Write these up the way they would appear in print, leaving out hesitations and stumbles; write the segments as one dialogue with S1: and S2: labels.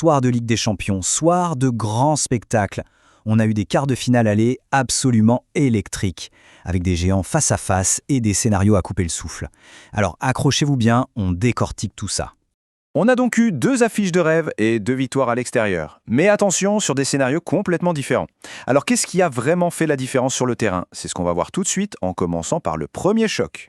S1: soir de Ligue des Champions, soir de grand spectacle. On a eu des quarts de finale aller absolument électriques, avec des géants face à face et des scénarios à couper le souffle. Alors accrochez-vous bien, on décortique tout ça.
S2: On a donc eu 2 affiches de rêve et 2 victoires à l'extérieur. Mais attention, sur des scénarios complètement différents. Alors qu'est-ce qui a vraiment fait la différence sur le terrain? C'est ce qu'on va voir tout de suite en commençant par le premier choc.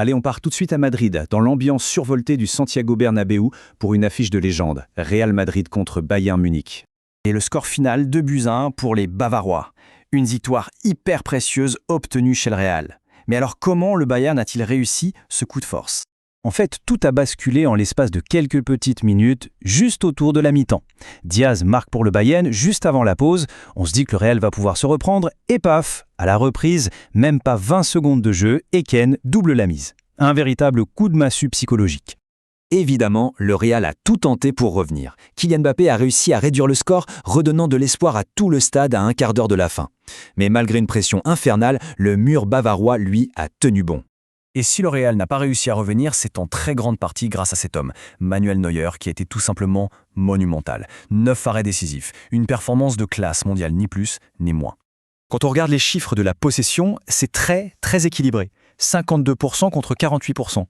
S1: Allez, on part tout de suite à Madrid, dans l'ambiance survoltée du Santiago Bernabéu pour une affiche de légende, Real Madrid contre Bayern Munich. Et le score final 2-1 pour les Bavarois. Une victoire hyper précieuse obtenue chez le Real. Mais alors comment le Bayern a-t-il réussi ce coup de force? En fait, tout a basculé en l'espace de quelques petites minutes, juste autour de la mi-temps. Diaz marque pour le Bayern juste avant la pause, on se dit que le Real va pouvoir se reprendre, et paf, à la reprise, même pas 20 secondes de jeu, et Ken double la mise. Un véritable coup de massue psychologique.
S3: Évidemment, le Real a tout tenté pour revenir. Kylian Mbappé a réussi à réduire le score, redonnant de l'espoir à tout le stade à un quart d'heure de la fin. Mais malgré une pression infernale, le mur bavarois, lui, a tenu bon.
S4: Et si le Real n'a pas réussi à revenir, c'est en très grande partie grâce à cet homme, Manuel Neuer, qui a été tout simplement monumental. 9 arrêts décisifs, une performance de classe mondiale, ni plus ni moins.
S5: Quand on regarde les chiffres de la possession, c'est très équilibré. 52% contre 48%.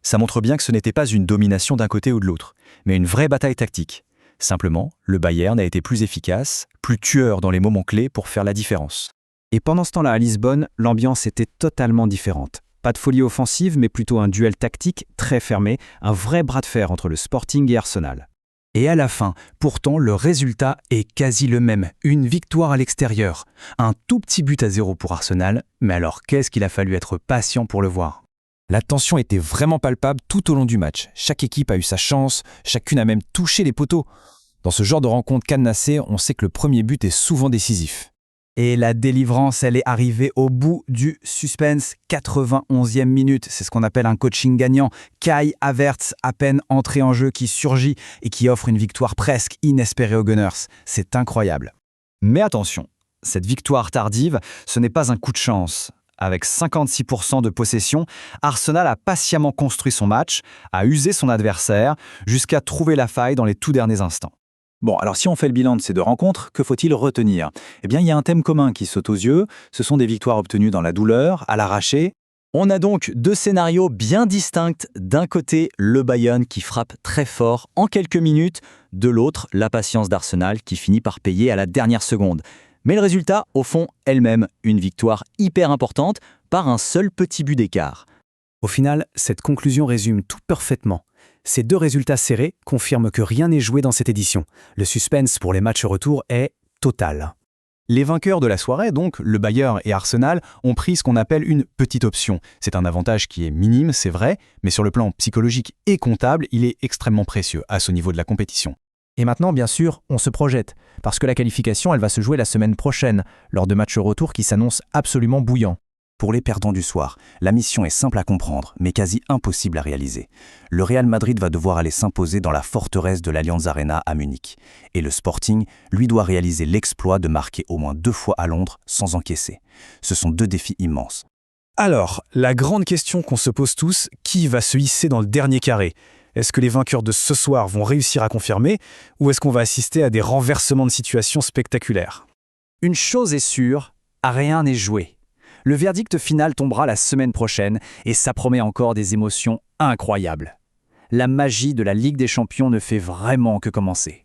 S5: Ça montre bien que ce n'était pas une domination d'un côté ou de l'autre, mais une vraie bataille tactique. Simplement, le Bayern a été plus efficace, plus tueur dans les moments clés pour faire la différence.
S1: Et pendant ce temps-là, à Lisbonne, l'ambiance était totalement différente. Pas de folie offensive, mais plutôt un duel tactique très fermé, un vrai bras de fer entre le Sporting et Arsenal. Et à la fin, pourtant, le résultat est quasi le même. Une victoire à l'extérieur. Un tout petit but à 0 pour Arsenal, mais alors qu'est-ce qu'il a fallu être patient pour le voir?
S5: La tension était vraiment palpable tout au long du match. Chaque équipe a eu sa chance, chacune a même touché les poteaux. Dans ce genre de rencontre cadenassée, on sait que le premier but est souvent décisif.
S1: Et la délivrance, elle est arrivée au bout du suspense, 91e minute. C'est ce qu'on appelle un coaching gagnant. Kai Havertz, à peine entré en jeu, qui surgit et qui offre une victoire presque inespérée aux Gunners. C'est incroyable. Mais attention, cette victoire tardive, ce n'est pas un coup de chance. Avec 56% de possession, Arsenal a patiemment construit son match, a usé son adversaire, jusqu'à trouver la faille dans les tout derniers instants. Bon, alors si on fait le bilan de ces 2 rencontres, que faut-il retenir? Eh bien, il y a un thème commun qui saute aux yeux, ce sont des victoires obtenues dans la douleur, à l'arraché.
S3: On a donc 2 scénarios bien distincts. D'un côté, le Bayern qui frappe très fort en quelques minutes, de l'autre, la patience d'Arsenal qui finit par payer à la dernière seconde. Mais le résultat, au fond, elle-même, une victoire hyper importante par un seul petit but d'écart.
S4: Au final, cette conclusion résume tout parfaitement. Ces 2 résultats serrés confirment que rien n'est joué dans cette édition. Le suspense pour les matchs retour est total.
S5: Les vainqueurs de la soirée, donc le Bayern et Arsenal, ont pris ce qu'on appelle une petite option. C'est un avantage qui est minime, c'est vrai, mais sur le plan psychologique et comptable, il est extrêmement précieux à ce niveau de la compétition.
S6: Et maintenant, bien sûr, on se projette, parce que la qualification, elle va se jouer la semaine prochaine, lors de matchs retour qui s'annoncent absolument bouillants.
S1: Pour les perdants du soir, la mission est simple à comprendre, mais quasi impossible à réaliser. Le Real Madrid va devoir aller s'imposer dans la forteresse de l'Allianz Arena à Munich. Et le Sporting, lui, doit réaliser l'exploit de marquer au moins 2 fois à Londres sans encaisser. Ce sont 2 défis immenses.
S4: Alors, la grande question qu'on se pose tous, qui va se hisser dans le dernier carré? Est-ce que les vainqueurs de ce soir vont réussir à confirmer, ou est-ce qu'on va assister à des renversements de situation spectaculaires?
S1: Une chose est sûre, rien n'est joué. Le verdict final tombera la semaine prochaine et ça promet encore des émotions incroyables. La magie de la Ligue des Champions ne fait vraiment que commencer.